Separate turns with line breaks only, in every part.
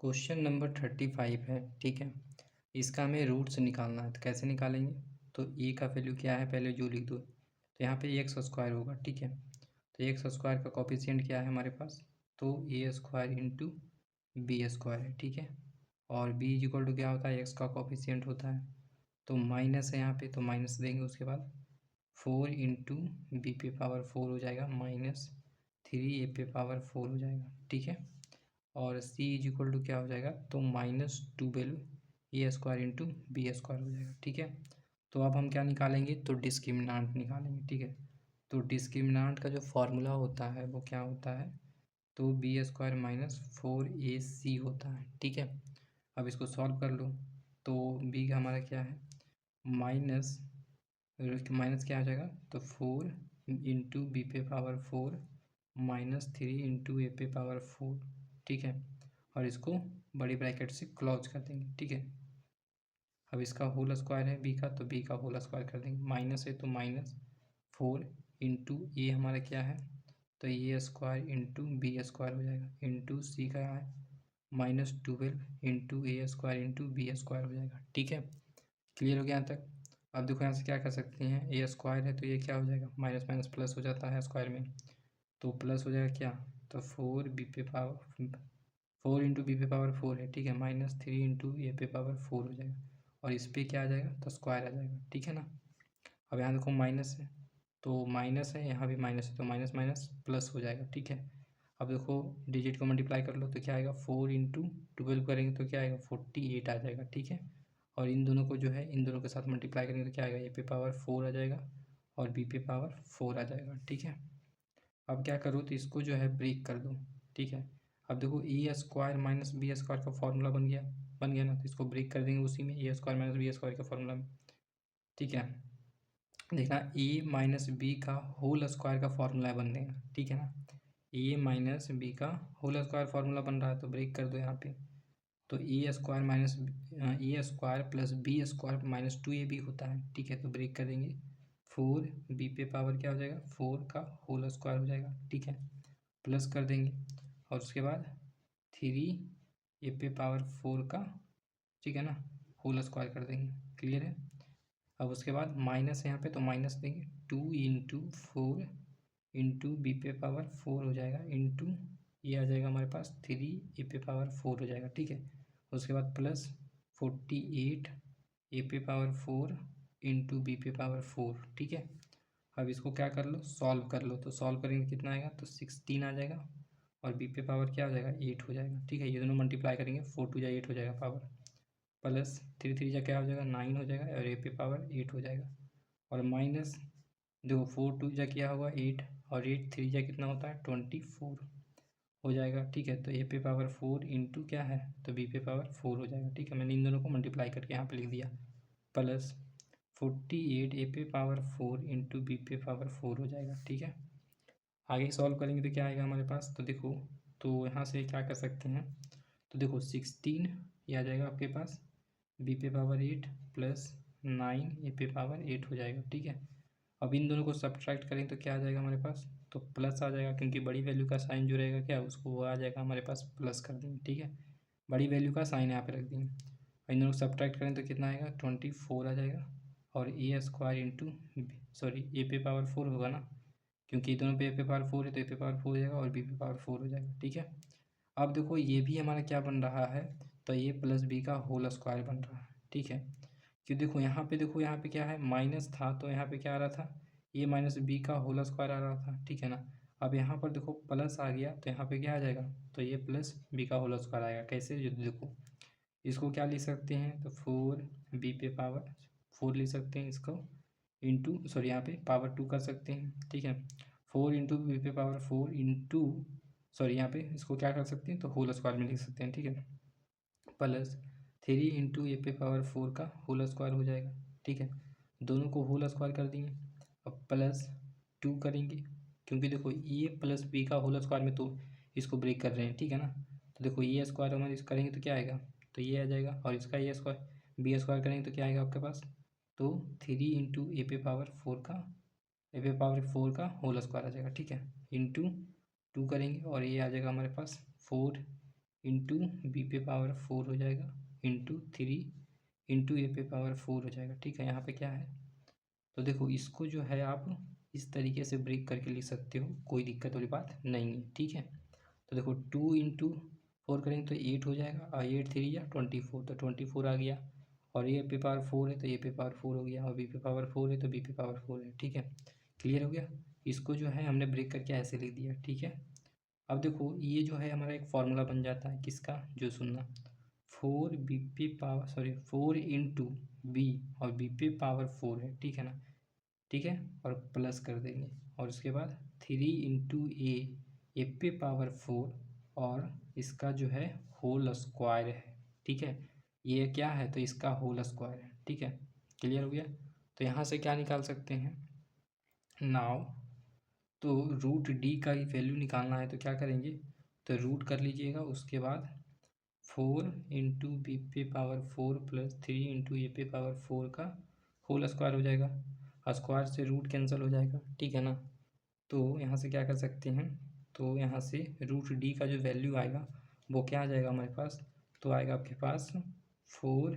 Question number 35 है। ठीक है, इसका हमें रूट्स निकालना है। तो कैसे निकालेंगे? तो ए का वैल्यू क्या है पहले जो लिख दो। तो यहाँ पे एक्स स्क्वायर होगा। ठीक है, तो एक्स स्क्वायर का कॉफिशिएंट क्या है हमारे पास? तो A square into B square है। ठीक है, और बी इज इक्वल टू क्या होता है? एक्स का कॉफिशिएंट होता है। तो माइनस है यहाँ पे, तो माइनस देंगे। उसके बाद 4 इंटू बी पे पावर 4 हो जाएगा, माइनस 3 ए पे पावर 4 हो जाएगा। ठीक है, और c इज इक्वल टू क्या हो जाएगा? तो -12 ए स्क्वायर इंटू बी स्क्वायर हो जाएगा। ठीक है, तो अब हम क्या निकालेंगे? तो डिस्क्रिमिनांट निकालेंगे। ठीक है, तो डिस्क्रिमिनांट का जो फॉर्मूला होता है वो क्या होता है? तो बी स्क्वायर माइनस 4ac होता है। ठीक है, अब इसको सॉल्व कर लो। तो बी का हमारा क्या है? माइनस माइनस क्या आ जाएगा? तो 4 इंटू बी पे पावर 4 -3 इंटू ए पे पावर 4। ठीक है, और इसको बड़ी ब्रैकेट से क्लोज कर देंगे। ठीक है, अब इसका होल स्क्वायर है बी का, तो बी का होल स्क्वायर कर देंगे। माइनस है तो -4 इंटू ए हमारा क्या है? तो A square into B square हो जाएगा, इंटू सी का है -12 इंटू ए स्क्वायर इंटू बी स्क्वायर हो जाएगा। ठीक है, क्लियर हो गया यहाँ तक? अब देखो यहाँ से क्या कर सकते हैं, ए स्क्वायर है तो ये क्या हो जाएगा? माइनस माइनस प्लस हो जाता है स्क्वायर में, तो प्लस हो जाएगा क्या? तो 4 बी पे पावर 4 इंटू बी पे पावर 4 है। ठीक है, -3 इंटू ए पे पावर 4 हो जाएगा, और इस पर क्या आ जाएगा? तो स्क्वायर आ जाएगा। ठीक है ना, अब यहाँ देखो माइनस है तो माइनस है, यहाँ भी माइनस है तो माइनस माइनस प्लस हो जाएगा। ठीक है, अब देखो डिजिट को मल्टीप्लाई कर लो तो क्या आएगा? 4 इंटू 12 करेंगे तो क्या आएगा? 48 आ जाएगा। ठीक है, और इन दोनों को जो है इन दोनों के साथ मल्टीप्लाई करेंगे तो क्या आएगा? ए पे पावर 4 आ जाएगा और बी पे पावर 4 आ जाएगा। ठीक है, अब क्या करो तो इसको जो है ब्रेक कर दो। ठीक है, अब देखो ए स्क्वायर माइनस बी स्क्वायर का फॉर्मूला बन गया ना, तो इसको ब्रेक कर देंगे उसी में, ए स्क्वायर माइनस बी स्क्वायर का फॉर्मूला में। ठीक है, देखना ए माइनस बी का होल स्क्वायर का फॉर्मूला बन देगा। ठीक है ना, ए माइनस बी का होल स्क्वायर फॉर्मूला बन रहा है तो ब्रेक कर दो यहाँ पे। तो A square minus A square plus B square minus 2ab होता है। ठीक है, तो ब्रेक कर देंगे। 4 बी पे पावर क्या हो जाएगा? 4 का होल स्क्वायर हो जाएगा। ठीक है, प्लस कर देंगे, और उसके बाद 3 ए पे पावर 4 का, ठीक है ना, होल स्क्वायर कर देंगे। क्लियर है? अब उसके बाद माइनस है यहाँ पे तो माइनस देंगे, 2 इंटू 4 इंटू बी पे पावर 4 हो जाएगा, इंटू ये आ जाएगा हमारे पास 3 ए पे पावर 4 हो जाएगा। ठीक है, उसके बाद प्लस 48 ए पे पावर 4 इंटू बी पे पावर 4। ठीक है, अब इसको क्या कर लो? सॉल्व कर लो। तो सॉल्व करेंगे कितना आएगा? तो 16 आ जाएगा, और बी पे पावर क्या हो जाएगा? 8 हो जाएगा। ठीक है, ये दोनों मल्टीप्लाई करेंगे, 4 टू जा 8 हो जाएगा पावर, प्लस 3 3 जा क्या हो जाएगा? 9 हो जाएगा, और ए पे पावर 8 हो जाएगा, और माइनस देखो 4 2 जा क्या हुआ? 8, और 8 3 जा कितना होता है? 24 हो जाएगा। ठीक है, तो ए पे पावर 4 इंटू क्या है? तो बी पे पावर 4 हो जाएगा। ठीक है, मैंने इन दोनों को मल्टीप्लाई करके यहाँ पे लिख दिया, प्लस 48 ए पे पावर 4 इंटू बी पे पावर 4 हो जाएगा। ठीक है, आगे सॉल्व करेंगे तो क्या आएगा हमारे पास? तो देखो, तो यहाँ से क्या कर सकते हैं, तो देखो 16 ये आ जाएगा आपके पास, बी पे पावर 8 प्लस 9 ए पे पावर 8 हो जाएगा। ठीक है, अब इन दोनों को सब्ट्रैक्ट करें तो क्या आ जाएगा हमारे पास? तो प्लस आ जाएगा, क्योंकि बड़ी वैल्यू का साइन जो रहेगा क्या उसको वो आ जाएगा हमारे पास, प्लस कर देंगे। ठीक है, बड़ी वैल्यू का साइन यहाँ पे रख देंगे, इन दोनों को सब्ट्रैक्ट करें तो कितना आएगा? 24 आ जाएगा, और ए स्क्वायर इंटू सॉरी ए पे पावर 4 होगा ना, क्योंकि दोनों पे ए पे पावर 4 है तो ए पे पावर 4 हो जाएगा और बी पे पावर 4 हो जाएगा। ठीक है, अब देखो ये भी हमारा क्या बन रहा है? तो ये प्लस बी का होल स्क्वायर बन रहा है। ठीक है, कि देखो यहाँ पे क्या है? माइनस था तो यहाँ पे क्या आ रहा था? ये माइनस बी का होल स्क्वायर आ रहा था। ठीक है ना, अब यहाँ पर देखो प्लस आ गया तो यहाँ पे क्या आ जाएगा? तो ये प्लस बी का होल स्क्वायर आएगा। कैसे? जो देखो इसको क्या लिख सकते हैं? तो 4 बी पे पावर 4 लिख सकते हैं इसको, इंटू सॉरी यहाँ पे पावर 2 कर सकते हैं। ठीक है, 4 इंटू बी पे पावर 4 इंटू सॉरी यहाँ पे इसको क्या कर सकते हैं? तो होल स्क्वायर में लिख सकते हैं। ठीक है, प्लस 3 इंटू ए पे पावर 4 का होल स्क्वायर हो जाएगा। ठीक है, दोनों को होल स्क्वायर कर दिए, अब प्लस 2 करेंगे, क्योंकि देखो ए प्लस बी का होल स्क्वायर में तो इसको ब्रेक कर रहे हैं। ठीक है ना, तो देखो ए स्क्वायर हम इस करेंगे तो क्या आएगा? तो ये आ जाएगा, और इसका ए स्क्वायर बी स्क्वायर करेंगे तो क्या आएगा आपके पास? तो 3 इंटू ए पे पावर 4 का ए पे पावर 4 का होल स्क्वायर आ जाएगा। ठीक है, इंटू 2 करेंगे और ये आ जाएगा हमारे पास 4 इंटू बी पे पावर 4 हो जाएगा इंटू 3 इंटू ए पे पावर 4 हो जाएगा। ठीक है, यहाँ पे क्या है, तो देखो इसको जो है आप इस तरीके से ब्रेक करके लिख सकते हो, कोई दिक्कत वाली बात नहीं है। ठीक है, तो देखो 2 इंटू 4 करेंगे तो 8 हो जाएगा, और 8 3 या 24, तो 24 आ गया। और ए पे पावर 4 है तो ए पे पावर 4 हो गया, और बी पे पावर 4 है तो बी पे पावर 4 है। ठीक है, क्लियर हो गया। इसको जो है हमने ब्रेक करके ऐसे लिख दिया। ठीक है, अब देखो ये जो है हमारा एक फॉर्मूला बन जाता है किसका, जो सुनना, 4 इंटू बी, और बी पे पावर 4 है। ठीक है ना, ठीक है, और प्लस कर देंगे, और उसके बाद 3 इंटू ए पे पावर 4, और इसका जो है होल स्क्वायर है। ठीक है, ये क्या है, तो इसका होल स्क्वायर है। ठीक है, क्लियर हो गया। तो यहाँ से क्या निकाल सकते हैं नाउ, तो रूट डी का वैल्यू निकालना है तो क्या करेंगे, तो रूट कर लीजिएगा, उसके बाद 4 इंटू बी पे पावर 4 प्लस 3 इंटू ए पे पावर 4 का होल स्क्वायर हो जाएगा। स्क्वायर से रूट कैंसिल हो जाएगा। ठीक है ना, तो यहाँ से क्या कर सकते हैं, तो यहाँ से रूट डी का जो वैल्यू आएगा वो क्या आ जाएगा हमारे पास, तो आएगा आपके पास 4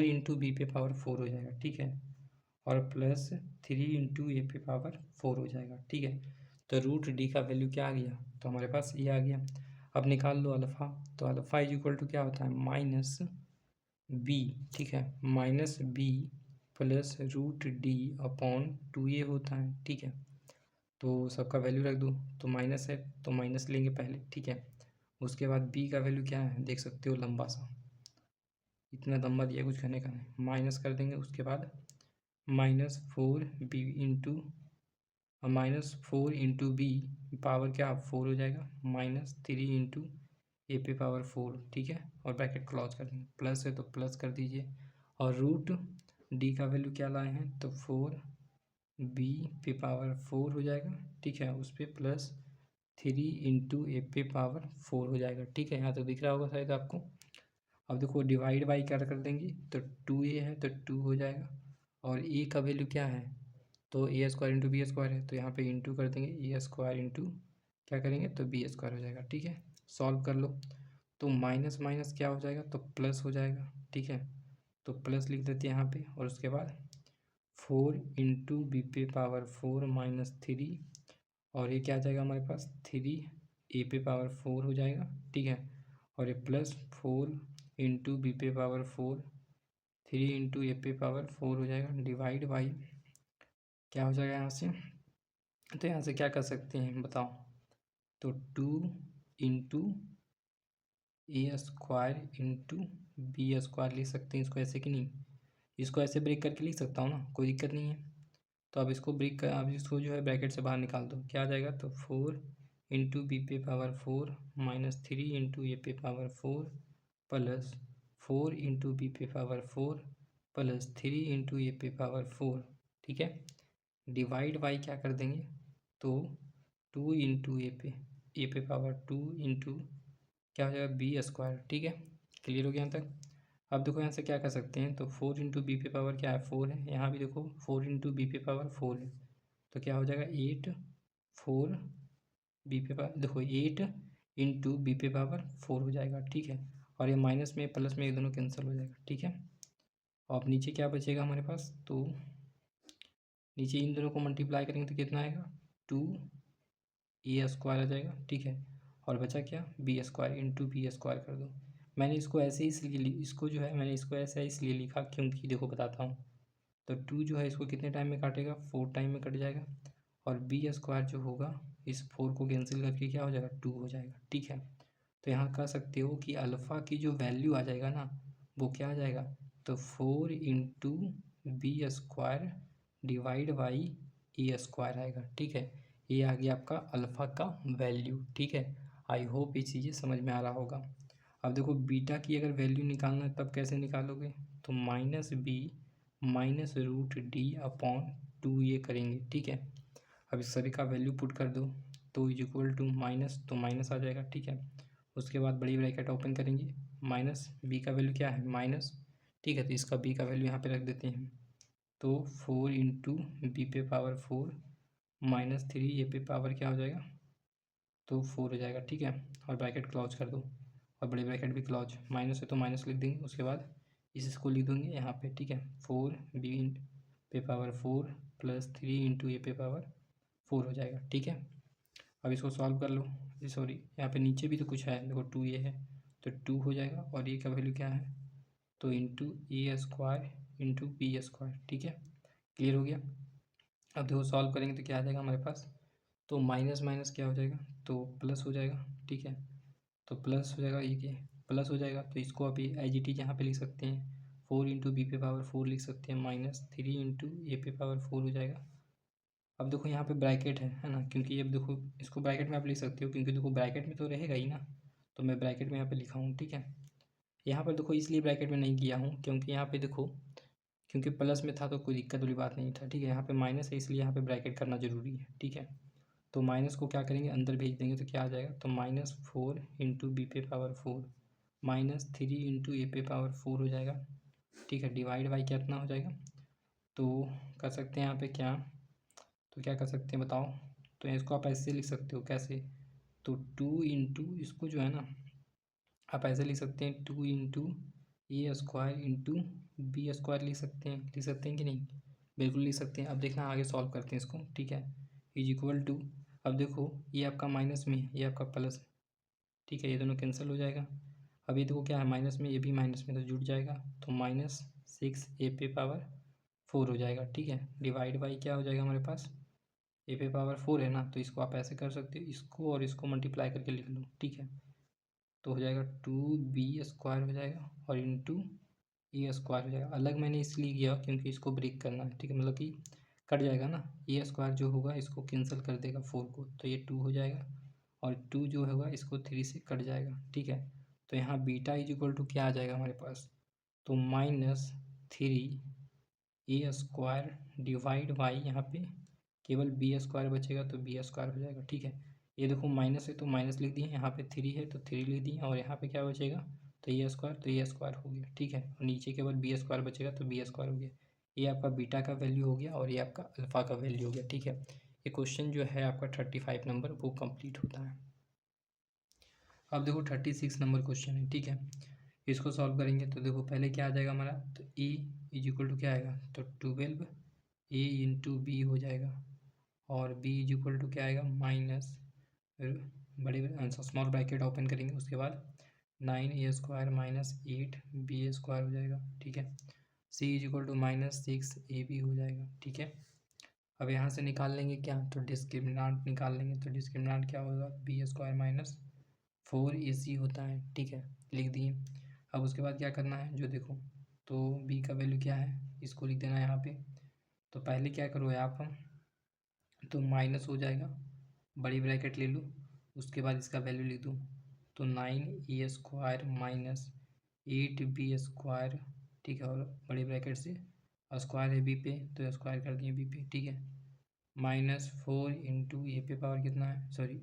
इंटू बी पे पावर 4 हो जाएगा। ठीक है, और प्लस 3 इंटू ए पे पावर 4 हो जाएगा। ठीक है, तो रूट डी का वैल्यू क्या आ गया, तो हमारे पास ये आ गया। अब निकाल लो अल्फ़ा, तो अल्फ़ा इज इक्वल टू क्या होता है, माइनस बी। ठीक है, minus B plus root D upon 2a होता है। ठीक है, तो सबका वैल्यू रख दो, तो माइनस है तो माइनस लेंगे पहले। ठीक है, उसके बाद बी का वैल्यू क्या है देख सकते हो, लंबा सा, इतना लंबा दिया कुछ करने का नहीं, माइनस कर देंगे। उसके बाद -4 बी पावर क्या 4 हो जाएगा, -3 इंटू ए पे पावर 4। ठीक है, और ब्रैकेट क्लोज कर देंगे, प्लस है तो प्लस कर दीजिए, और रूट डी का वैल्यू क्या लाए हैं, तो 4 बी पे पावर 4 हो जाएगा। ठीक है, उस पर प्लस 3 इंटू ए पे पावर 4 हो जाएगा। ठीक है, यहाँ तो दिख रहा होगा शायद आपको। अब देखो डिवाइड बाई क्या कर देंगे, तो 2a है तो 2 हो जाएगा, और ए का वैल्यू क्या है, तो A square into B square है, तो यहाँ पे इंटू कर देंगे, ए स्क्वायर इंटू क्या करेंगे, तो बी स्क्वायर हो जाएगा। ठीक है, सॉल्व कर लो, तो माइनस माइनस क्या हो जाएगा, तो प्लस हो जाएगा। ठीक है, तो प्लस लिख देते हैं यहाँ पे, और उसके बाद 4 इंटू बी पे पावर 4 -3, और ये क्या आ जाएगा हमारे पास, 3 ए पे पावर 4 हो जाएगा। ठीक है, और ये प्लस 4 इंटू बी पे पावर 4, 3 इंटू ए पे पावर 4 हो जाएगा, डिवाइड बाई क्या हो जाएगा यहाँ से, तो यहाँ से क्या कर सकते हैं बताओ, तो 2 इंटू ए स्क्वायर इंटू बी स्क्वायर लिख सकते हैं इसको, ऐसे कि नहीं, इसको ऐसे ब्रेक करके लिख सकता हूँ ना, कोई दिक्कत नहीं है। तो अब इसको ब्रेक कर, अब इसको जो है ब्रैकेट से बाहर निकाल दो, क्या आ जाएगा, तो 4 इंटू बी पे पावर 4 -3 इंटू ए पे पावर 4 प्लस 4 इंटू बी पे पावर 4 प्लस 3 इंटू ए पे पावर 4। ठीक है, डिवाइड बाई क्या कर देंगे, तो 2 इंटू ए पे पावर 2 इंटू क्या हो जाएगा, बी स्क्वायर। ठीक है, क्लियर हो गया यहाँ तक। अब देखो यहाँ से क्या कर सकते हैं, तो 4 इंटू बी पे पावर क्या है, 4 है, यहाँ भी देखो 4 इंटू बी पे पावर 4 है, तो क्या हो जाएगा 8 4 बी पे पावर, देखो 8 इंटू बी पे पावर 4 हो जाएगा। ठीक है, और ये माइनस में प्लस में एक दोनों कैंसिल हो जाएगा। ठीक है, और अब नीचे क्या बचेगा हमारे पास, तो नीचे इन दोनों को मल्टीप्लाई करेंगे तो कितना आएगा, 2 ए स्क्वायर आ जाएगा। ठीक है, और बचा क्या, B square into B square कर दो। मैंने इसको ऐसे इसलिए इसको जो है मैंने इसको ऐसा इसलिए लिखा क्योंकि देखो बताता हूँ, तो 2 जो है इसको कितने टाइम में काटेगा, 4 टाइम में कट जाएगा, और बी स्क्वायर जो होगा इस 4 को कैंसिल करके क्या हो जाएगा, 2 हो जाएगा। ठीक है, तो यहाँ कह सकते हो कि अल्फ़ा की जो वैल्यू आ जाएगा ना, वो क्या आ जाएगा, तो 4 into B square divide by A square आएगा। ठीक है, ये आ गया आपका अल्फ़ा का वैल्यू। ठीक है, आई होप ये चीज़ें समझ में आ रहा होगा। अब देखो बीटा की अगर वैल्यू निकालना है तब कैसे निकालोगे, तो -b -√d/2 करेंगे। ठीक है, अब इस सभी का वैल्यू पुट कर दो, तो इज इक्वल टू माइनस, तो माइनस आ जाएगा। ठीक है, उसके बाद बड़ी ब्रैकेट ओपन करेंगे, माइनस बी का वैल्यू क्या है, माइनस। ठीक है, तो इसका बी का वैल्यू यहाँ पे रख देते हैं, तो 4 इंटू बी पे पावर 4 -3 ए पे पावर क्या हो जाएगा, तो 4 हो जाएगा, ठीक है। और ब्रैकेट क्लोज कर दो और बड़ी ब्रैकेट भी क्लोज, माइनस है तो माइनस लिख देंगे, उसके बाद इसको लिख देंगे यहाँ पे, ठीक है। 4b पे पावर 4 प्लस 3 इंटू ए पे पावर 4 हो जाएगा, ठीक है। अब इसको सॉल्व कर लो, सॉरी यहाँ पे नीचे भी तो कुछ है, देखो 2 ये है तो 2 हो जाएगा, और ये का वैल्यू क्या है तो इंटू ए स्क्वायर इंटू बी स्क्वायर, ठीक है। क्लियर हो गया। अब देखो सॉल्व करेंगे तो क्या आ जाएगा हमारे पास, तो माइनस माइनस क्या हो जाएगा तो प्लस हो जाएगा, ठीक है। तो प्लस हो जाएगा, ये प्लस हो जाएगा, तो इसको अभी एज इट इज यहाँ पे लिख सकते हैं, 4 इंटू बी पे पावर 4 लिख सकते हैं, माइनस 3 इंटू ए पे पावर 4 हो जाएगा। अब देखो यहाँ पे ब्रैकेट है ना, क्योंकि अब देखो इसको ब्रैकेट में आप लिख सकते हो, क्योंकि देखो ब्रैकेट में तो रहेगा ही ना, तो मैं ब्रैकेट में यहाँ पे लिखा हूँ, ठीक है। यहाँ पर देखो इसलिए ब्रैकेट में नहीं किया हूँ क्योंकि यहाँ पे देखो, क्योंकि प्लस में था तो कोई दिक्कत वाली बात नहीं था, ठीक है। यहाँ पे माइनस है इसलिए यहाँ पे ब्रैकेट करना जरूरी है, ठीक है। तो माइनस को क्या करेंगे अंदर भेज देंगे तो क्या आ जाएगा, तो -4 इंटू बी पे पावर 4 -3 इंटू ए पे पावर 4 हो जाएगा, ठीक है। डिवाइड बाई कितना हो जाएगा, तो कर सकते हैं यहाँ पे क्या, तो क्या कर सकते हैं बताओ, तो इसको आप ऐसे लिख सकते हो, कैसे, तो 2 इंटू इसको जो है ना आप ऐसे लिख सकते हैं, 2 इंटू ए स्क्वायर इंटू बी स्क्वायर लिख सकते हैं कि नहीं, बिल्कुल लिख सकते हैं। अब देखना आगे सॉल्व करते हैं इसको, ठीक है। इज इक्वल टू, अब देखो ये आपका माइनस में है, ये आपका प्लस है, ठीक है, ये दोनों कैंसिल हो जाएगा। अब ये देखो क्या है माइनस में, ये भी माइनस में तो जुड़ जाएगा, तो -6 ए पे पावर 4 हो जाएगा, ठीक है। डिवाइड बाई क्या हो जाएगा हमारे पास, ए पे पावर 4 है ना, तो इसको आप ऐसे कर सकते हो, इसको और इसको मल्टीप्लाई करके लिख लो, ठीक है। तो हो जाएगा 2b स्क्वायर हो जाएगा और इंटू ए स्क्वायर हो जाएगा। अलग मैंने इसलिए किया क्योंकि इसको ब्रेक करना है, ठीक है, मतलब कि कट जाएगा ना, ए स्क्वायर जो होगा इसको कैंसिल कर देगा 4 को, तो ये 2 हो जाएगा, और 2 जो होगा इसको 3 से कट जाएगा, ठीक है। तो यहाँ बीटा इज इक्वल टू क्या आ जाएगा हमारे पास, तो -3 ए स्क्वायर डिवाइड बाई यहाँ पे केवल बी स्क्वायर बचेगा तो बी स्क्वायर हो जाएगा, ठीक है। ये देखो माइनस है तो माइनस लिख दिए, यहाँ पे 3 है तो 3 लिख दिए, और यहाँ पे क्या बचेगा तो ए स्क्वायर, तो ए स्क्वायर हो गया, ठीक है। और नीचे केवल बी स्क्वायर बचेगा तो बी स्क्वायर हो गया। ये आपका बीटा का वैल्यू हो गया और ये आपका अल्फ़ा का वैल्यू हो गया, ठीक है। ये क्वेश्चन जो है आपका 35 नंबर वो कंप्लीट होता है। अब देखो 36 नंबर क्वेश्चन है, ठीक है। इसको सॉल्व करेंगे तो देखो पहले क्या आ जाएगा हमारा, तो e इज इक्वल टू क्या आएगा, तो 12 ए इंटू बी हो जाएगा, और b इज इक्वल टू क्या आएगा माइनस, बड़े आंसर स्मॉल ब्रैकेट ओपन करेंगे, उसके बाद 9 ए स्क्वायर -8 बी स्क्वायर हो जाएगा, ठीक है। c is equal to -6 A B हो जाएगा, ठीक है। अब यहाँ से निकाल लेंगे क्या, तो डिस्क्रिमिनांट निकाल लेंगे, तो डिस्क्रिमिनांट क्या होगा, बी स्क्वायर -4 ए सी होता है, ठीक है, लिख दिए। अब उसके बाद क्या करना है, जो देखो तो b का वैल्यू क्या है इसको लिख देना है यहाँ पे। तो पहले क्या करो आप, तो माइनस हो जाएगा, बड़ी ब्रैकेट ले लो, उसके बाद इसका वैल्यू लिख दो, तो 9 ए स्क्वायर -8 बी स्क्वायर, ठीक है, और बड़ी ब्रैकेट से स्क्वायर है बी पे तो स्क्वायर कर दिए बी पे, ठीक है। -4 इंटू ए पे पावर कितना है, सॉरी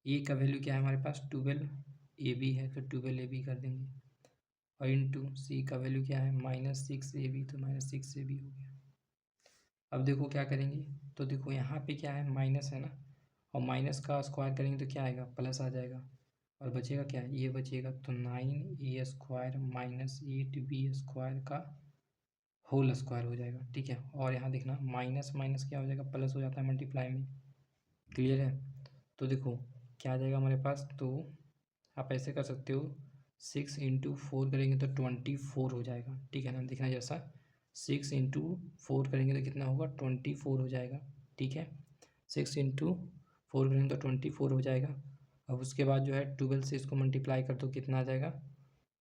ए का वैल्यू क्या है हमारे पास 12 ए बी है तो 12 ए बी कर देंगे, और इंटू सी का वैल्यू क्या है -6 ए बी तो -6 ए बी हो गया। अब देखो क्या करेंगे, तो देखो यहाँ पे क्या है माइनस है ना, और माइनस का स्क्वायर करेंगे तो क्या आएगा प्लस आ जाएगा, और बचेगा क्या ये बचेगा, तो 9 ए स्क्वायर -8 बी स्क्वायर का होल स्क्वायर हो जाएगा, ठीक है। और यहाँ देखना माइनस माइनस क्या हो जाएगा प्लस हो जाता है मल्टीप्लाई में, क्लियर है। तो देखो क्या आ जाएगा हमारे पास, तो आप ऐसे कर सकते हो 6 इंटू 4 करेंगे तो 24 हो जाएगा, ठीक है ना, देखना जैसा 6 इंटू 4 करेंगे तो कितना होगा 24 हो जाएगा, ठीक है। 6 इंटू 4 करेंगे तो 24 हो जाएगा। अब उसके बाद जो है 12 से इसको मल्टीप्लाई कर दो कितना आ जाएगा,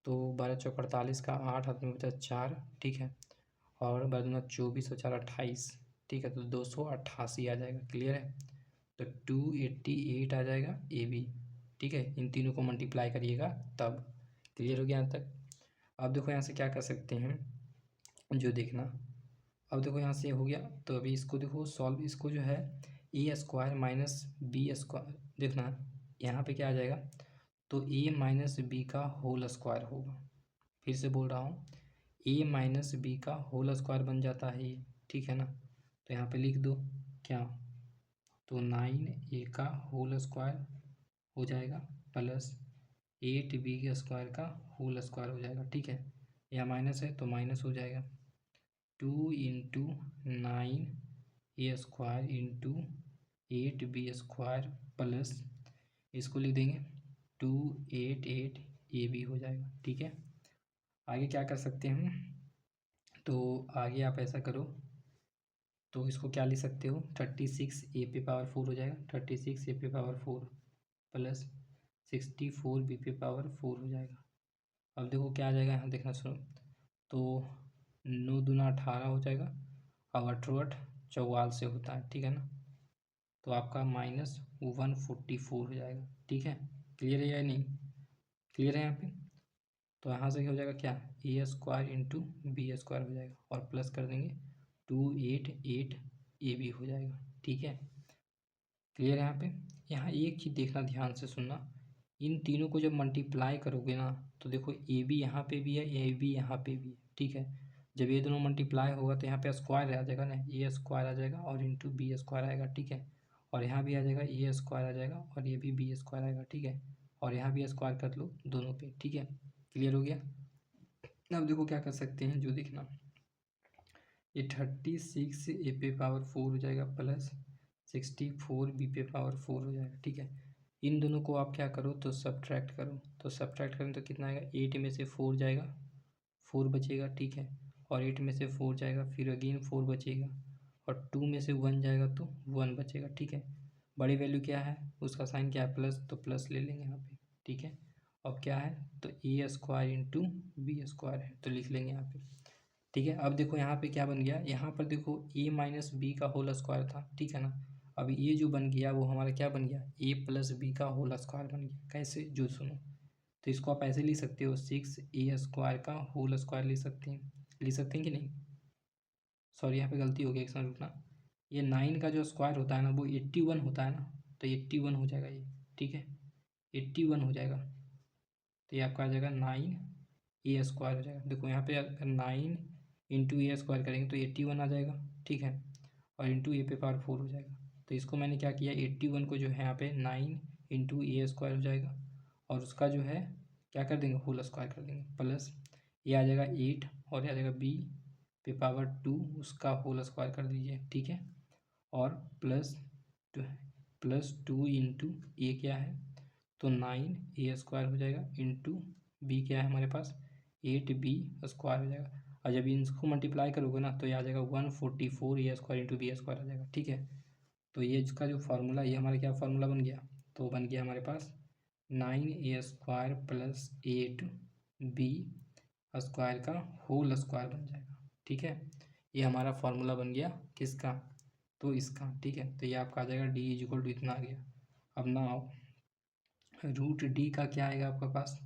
तो 12 चौक 48 का 8 हाथ में बचा 4, ठीक है, और 12 24 और 4 28, ठीक है, तो 288 आ जाएगा, क्लियर है। तो 288 आ जाएगा ए बी, ठीक है। इन तीनों को मल्टीप्लाई करिएगा तब, क्लियर हो गया यहाँ तक। अब देखो यहाँ से क्या कर सकते हैं, जो देखना, अब देखो यहाँ से हो गया, तो अभी इसको देखो सॉल्व, इसको जो है ए स्क्वायर माइनस बी स्क्वायर, देखना यहाँ पे क्या आ जाएगा, तो ए माइनस बी का होल स्क्वायर होगा, फिर से बोल रहा हूँ ए माइनस बी का होल स्क्वायर बन जाता है ये, ठीक है ना। तो यहाँ पे लिख दो क्या, तो 9 ए का होल स्क्वायर हो जाएगा प्लस 8b² का होल स्क्वायर हो जाएगा। ठीक है, यहाँ माइनस है तो माइनस हो जाएगा 2 into 9a² into 8b² plus इसको लिख देंगे 288ab हो जाएगा। ठीक है, आगे क्या कर सकते हैं हम, तो आगे आप ऐसा करो तो इसको क्या लिख सकते हो 36a⁴ हो जाएगा, 36a⁴ प्लस 64b⁴ हो जाएगा। अब देखो क्या आ जाएगा, यहाँ देखना सुनो, तो 9 दूना 18 हो जाएगा और 8 44 से होता है। ठीक है ना, तो आपका -144 हो जाएगा। ठीक है, क्लियर है या नहीं, क्लियर है यहाँ पे। तो यहाँ से क्या हो जाएगा, क्या a² इंटू b² हो जाएगा और प्लस कर देंगे 288ab हो जाएगा। ठीक है, क्लियर है यहाँ पे। यहाँ एक चीज़ देखना, ध्यान से सुनना, इन तीनों को जब मल्टीप्लाई करोगे ना तो देखो ए बी यहाँ पे भी है, ए बी यहाँ पे भी है। ठीक है, जब ये दोनों मल्टीप्लाई होगा तो यहाँ पे स्क्वायर आ जाएगा ना, a² आ जाएगा और इंटू b² आएगा। ठीक है, और यहाँ भी आ जाएगा a² आ जाएगा और ये भी b² आएगा। ठीक है, और यहाँ भी स्क्वायर कर लो दोनों पे। ठीक है, क्लियर हो गया। अब देखो क्या कर सकते हैं, जो देखना, ये 36a⁴ हो जाएगा प्लस 64b⁴ हो जाएगा। ठीक है, इन दोनों को आप क्या करो तो सब्ट्रैक्ट करो, तो सब्ट्रैक्ट करें तो कितना आएगा, 8 में से 4 जाएगा, 4 बचेगा। ठीक है, और 8 में से 4 जाएगा, फिर अगेन 4 बचेगा, और 2 में से 1 जाएगा तो 1 बचेगा। ठीक है, बड़ी वैल्यू क्या है, उसका साइन क्या है, प्लस, तो प्लस ले लेंगे यहाँ पे। ठीक है, अब क्या है तो a² इंटू b² है तो लिख लेंगे यहाँ पे। ठीक है, अब देखो यहाँ पे क्या बन गया, यहाँ पर देखो a माइनस बी का होल स्क्वायर था। ठीक है ना, अब ये जो बन गया वो हमारा क्या बन गया, a प्लस बी का होल स्क्वायर बन गया। कैसे, जो सुनो, तो इसको आप ऐसे लिख सकते हो 6a² का होल स्क्वायर लिख सकते हैं, लिख सकते हैं कि नहीं, सॉरी यहाँ पे गलती हो गई, एक समय रुकना, ये 9 का जो स्क्वायर होता है ना वो 81 होता है ना, तो 81 हो जाएगा ये। ठीक है, 81 हो जाएगा, तो ये आपका आ जाएगा 9a² हो जाएगा। देखो यहाँ पे अगर 9 इंटू a² करेंगे तो 81 आ जाएगा। ठीक है, और इंटू a⁴ हो जाएगा, तो इसको मैंने क्या किया, 81 को जो है यहाँ पे 9 इंटू a² हो जाएगा और उसका जो है क्या कर देंगे, होल स्क्वायर कर देंगे, प्लस ये आ जाएगा 8 और ये आ जाएगा b⁴ उसका होल स्क्वायर कर दीजिए। ठीक है, और प्लस 2 इंटू ए क्या है तो 9a² हो जाएगा, इंटू बी क्या है हमारे पास 8b² हो जाएगा, और जब इनको मल्टीप्लाई करोगे ना तो ये आ जाएगा 144a² इंटू b² आ जाएगा। ठीक है, तो ये इसका जो फार्मूला, ये हमारा क्या फार्मूला बन गया, तो बन गया हमारे पास 9a² प्लस 8b² का होल स्क्वायर बन जाएगा। ठीक है, ये हमारा फार्मूला बन गया किसका, तो इसका। ठीक है, तो ये आपका आ जाएगा d = इतना आ गया। अब ना आओ, रूट डी का क्या आएगा आपका पास,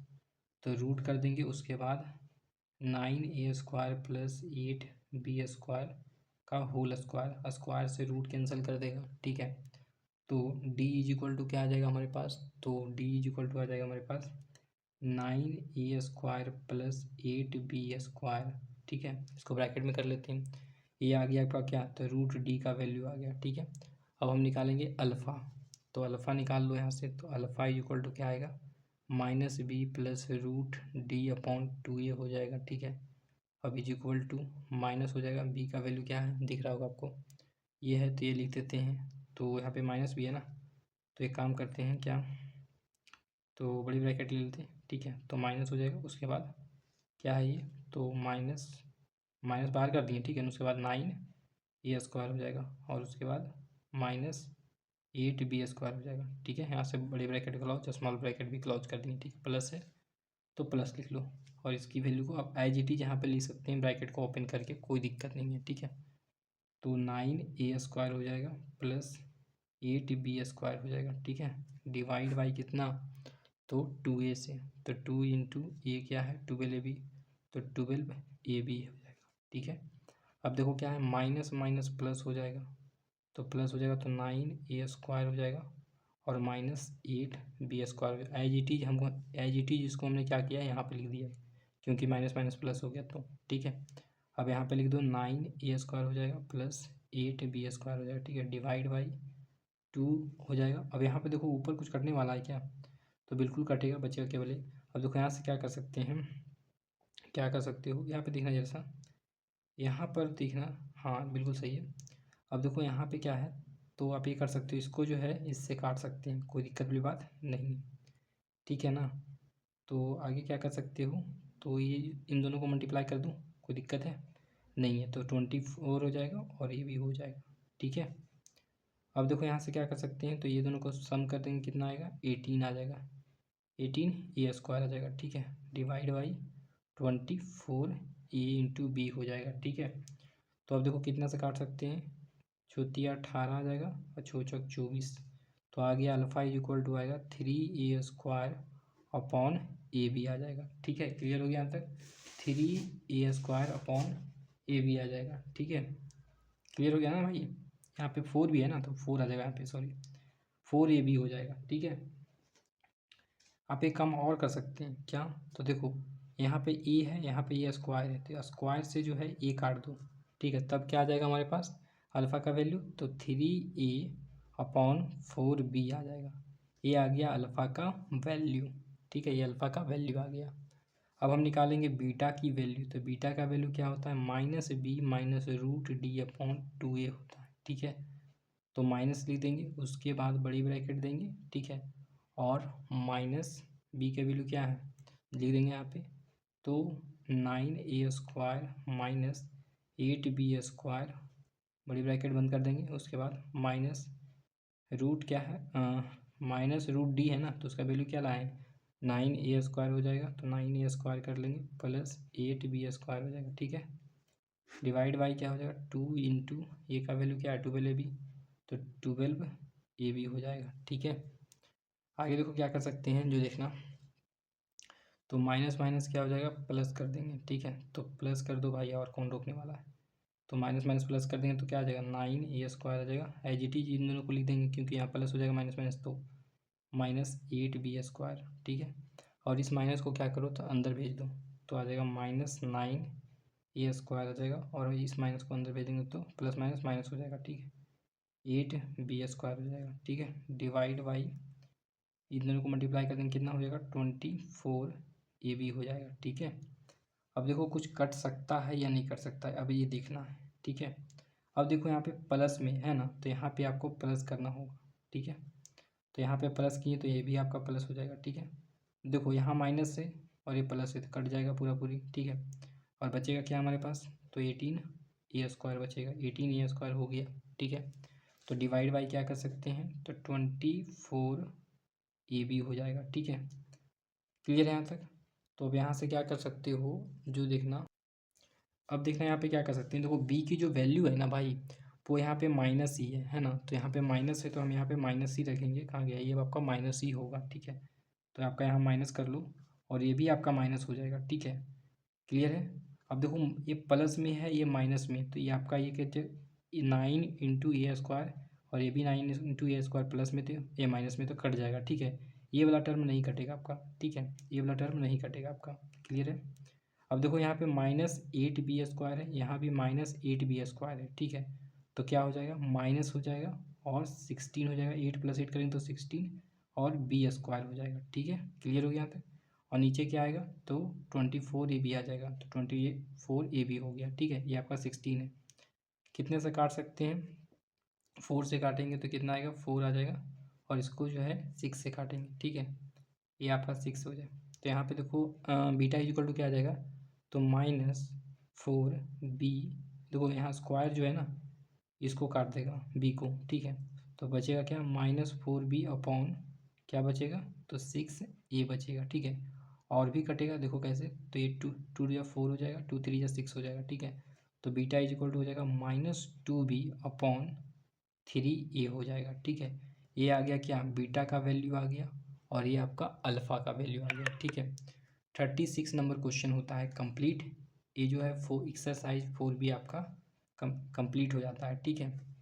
तो रूट कर देंगे, उसके बाद 9a² प्लस 8b² का होल स्क्वायर, स्क्वायर से रूट कैंसिल कर देगा। ठीक है, तो d = क्या आ जाएगा हमारे पास, तो d = आ जाएगा हमारे पास 9a² प्लस 8b²। ठीक है, इसको ब्रैकेट में कर लेते हैं, ये आ गया आपका क्या, तो रूट डी का वैल्यू आ गया। ठीक है, अब हम निकालेंगे अल्फ़ा, तो अल्फ़ा निकाल लो यहाँ से, तो अल्फ़ा = क्या आएगा, -b प्लस रूट d/2a हो जाएगा। ठीक है, अब माइनस हो जाएगा, b का वैल्यू क्या है दिख रहा होगा आपको, ये है, तो ये लिख देते हैं, तो यहाँ पे माइनस भी है ना, तो एक काम करते हैं क्या, तो बड़ी ब्रैकेट ले लेते हैं। ठीक है, तो माइनस हो जाएगा, उसके बाद क्या है ये, तो माइनस बाहर कर दिए। ठीक है, उसके बाद 9a² हो जाएगा और उसके बाद -8b² हो जाएगा। ठीक है, यहाँ से बड़ी ब्रैकेट क्लोज, स्मॉल ब्रैकेट भी क्लोज कर दिए। ठीक है, प्लस है तो प्लस लिख लो, और इसकी वैल्यू को आप एज इट इज यहाँ पे लिख सकते हैं, ब्रैकेट को ओपन करके, कोई दिक्कत नहीं है। ठीक है, तो 9a² हो जाएगा प्लस 8b² हो जाएगा। ठीक है, डिवाइड बाई कितना, तो 2a से, तो 2 इंटू ए क्या है 12ab, तो 12ab हो जाएगा। ठीक है, अब देखो क्या है, माइनस माइनस प्लस हो जाएगा, तो प्लस हो जाएगा, तो 9a² हो जाएगा और -8b², एज इट इज हमको, एज इट इज इसको हमने क्या किया है यहाँ पे लिख दिया है, क्योंकि माइनस माइनस प्लस हो गया तो। ठीक है, अब यहाँ पे लिख दो 9a² हो जाएगा प्लस 8b² हो जाएगा। ठीक है, डिवाइड बाई 2 हो जाएगा। अब यहाँ पे देखो ऊपर कुछ करने वाला है क्या, तो बिल्कुल कटेगा, बचेगा केवल ए। अब देखो यहाँ से क्या कर सकते हैं, क्या कर सकते हो, यहाँ पे देखना जैसा, यहाँ पर देखना, हाँ बिल्कुल सही है। अब देखो यहाँ पे क्या है, तो आप ये कर सकते हो, इसको जो है इससे काट सकते हैं, कोई दिक्कत वाली बात नहीं, ठीक है ना। तो आगे क्या कर सकते हो, तो ये इन दोनों को मल्टीप्लाई कर दूँ, कोई दिक्कत है नहीं है, तो 24 हो जाएगा और ये भी हो जाएगा, ठीक है। अब देखो यहाँ से क्या कर सकते हैं, तो ये दोनों को सम कर देंगे, कितना आएगा, 18 आ जाएगा, 18 ए स्क्वायर आ जाएगा, ठीक है। Divide by 24 A into B हो जाएगा, ठीक है। तो अब देखो कितना से काट सकते हैं, चौथी 18 आ जाएगा और चौचक 24, तो आ गया अल्फ़ा इज इक्वल टू आएगा 3 ए स्क्वायर अपॉन ए बी आ जाएगा, ठीक है। क्लियर हो गया यहाँ तक, 3 ए स्क्वायर अपॉन ए बी आ जाएगा, ठीक है। क्लियर हो गया ना भाई, यहाँ पे 4 भी है ना, तो 4 आ जाएगा यहाँ पे, सॉरी 4 ए बी हो जाएगा, ठीक है। आप एक काम और कर सकते हैं, क्या, तो देखो यहाँ पे ए है, यहाँ पे ए स्क्वायर है, तो स्क्वायर से जो है ए काट दो, ठीक है। तब क्या आ जाएगा हमारे पास अल्फ़ा का वैल्यू, तो 3 ए अपॉन 4 बी आ जाएगा, ये आ गया अल्फ़ा का वैल्यू, ठीक है, ये अल्फ़ा का वैल्यू आ गया। अब हम निकालेंगे बीटा की वैल्यू, तो बीटा का वैल्यू क्या होता है, -b minus root D upon 2a होता है, ठीक है। तो माइनस लिख देंगे, उसके बाद बड़ी ब्रैकेट देंगे, ठीक है, और माइनस बी का वैल्यू क्या है लिख देंगे यहाँ पे, तो 9a square minus 8b square, बड़ी ब्रैकेट बंद कर देंगे, उसके बाद माइनस रूट क्या है, माइनस रूट डी है ना, तो उसका वैल्यू क्या लाए, 9a स्क्वायर हो जाएगा, तो 9a स्क्वायर कर लेंगे प्लस 8b स्क्वायर हो जाएगा, ठीक है। डिवाइड बाई क्या हो जाएगा 2 इंटू ए का वैल्यू क्या है 12ab, तो 12ab हो जाएगा, ठीक है। आगे देखो क्या कर सकते हैं, जो देखना, तो माइनस माइनस क्या हो जाएगा, प्लस कर देंगे, ठीक है। तो प्लस कर दो भाई, और कौन रोकने वाला है, तो माइनस माइनस प्लस कर देंगे, तो क्या आ जाएगा 9a स्क्वायर आ जाएगा, एज इट इज इन दोनों को लिख देंगे, क्योंकि यहाँ प्लस हो जाएगा माइनस माइनस, तो -8b स्क्वायर, ठीक है। और इस माइनस को क्या करो, तो अंदर भेज दो, तो आ जाएगा -9a स्क्वायर आ जाएगा, और इस माइनस को अंदर भेजेंगे तो प्लस माइनस माइनस हो जाएगा, ठीक है, 8b स्क्वायर हो जाएगा, ठीक है। डिवाइड बाई इन दोनों को मल्टीप्लाई कर देंगे, कितना हो जाएगा 24ab हो जाएगा, ठीक है। अब देखो कुछ कट सकता है या नहीं कट सकता है, अब ये देखना है, ठीक है। अब देखो यहाँ पे प्लस में है ना, तो यहाँ पे आपको प्लस करना होगा, ठीक है। तो यहाँ पे प्लस किए तो ये भी आपका प्लस हो जाएगा, ठीक है। देखो यहाँ माइनस से और ये प्लस से तो कट जाएगा पूरा पूरी, ठीक है। और बचेगा क्या हमारे पास, तो 18a स्क्वायर बचेगा, 18a स्क्वायर हो गया, ठीक है। तो डिवाइड बाई क्या कर सकते हैं, तो 24ab हो जाएगा, ठीक है। क्लियर है यहाँ तक, तो अब यहाँ से क्या कर सकते हो, जो देखना, अब देखना यहाँ पे क्या कर सकते हैं, देखो बी की जो वैल्यू है ना भाई, वो यहाँ पे माइनस ही है ना, तो यहाँ पे माइनस है, तो हम यहाँ पे माइनस ही रखेंगे, कहाँ गया, ये आपका माइनस ही होगा, ठीक है। तो आपका यहाँ माइनस कर लो, और ये भी आपका माइनस हो जाएगा, ठीक है। क्लियर है। अब देखो ये प्लस में है, ये माइनस में, तो ये आपका ये कहते हैं 9 इंटू ए स्क्वायर, और ये भी 9 इंटू ए स्क्वायर प्लस में, तो ये माइनस में, तो कट जाएगा, ठीक है। ये वाला टर्म नहीं कटेगा आपका, ठीक है, ये वाला टर्म नहीं कटेगा आपका। क्लियर है। अब देखो यहाँ पे -8b स्क्वायर है, यहाँ भी -8b स्क्वायर है, ठीक है। तो क्या हो जाएगा, माइनस हो जाएगा और 16 हो जाएगा, 8 + 8 करेंगे तो 16, और b स्क्वायर हो जाएगा, ठीक है। क्लियर हो गया यहाँ तक। और नीचे क्या आएगा, तो 24ab आ जाएगा, तो 24ab हो गया, ठीक है। ये आपका 16 है, कितने से काट सकते हैं, 4 से काटेंगे तो कितना आएगा, 4 आ जाएगा, और इसको जो है 6 से काटेंगे, ठीक है, ये आपका 6 हो जाए। तो यहाँ पे देखो बीटा इज इक्वल टू क्या आ जाएगा, तो -4b, देखो यहाँ स्क्वायर जो है ना, इसको काट देगा b को, ठीक है। तो बचेगा क्या, -4b अपॉन क्या बचेगा, तो 6a बचेगा, ठीक है। और भी कटेगा, देखो कैसे, तो ये 2 या 4 हो जाएगा, 2 3 या 6 हो जाएगा, ठीक है। तो बीटा इज इक्वल टू हो जाएगा -2b अपॉन 3a हो जाएगा, ठीक है। ये आ गया क्या, बीटा का वैल्यू आ गया, और ये आपका अल्फ़ा का वैल्यू आ गया, ठीक है। 36 नंबर क्वेश्चन होता है कंप्लीट, ये जो है एक्सरसाइज 4 भी आपका कंप्लीट हो जाता है, ठीक है।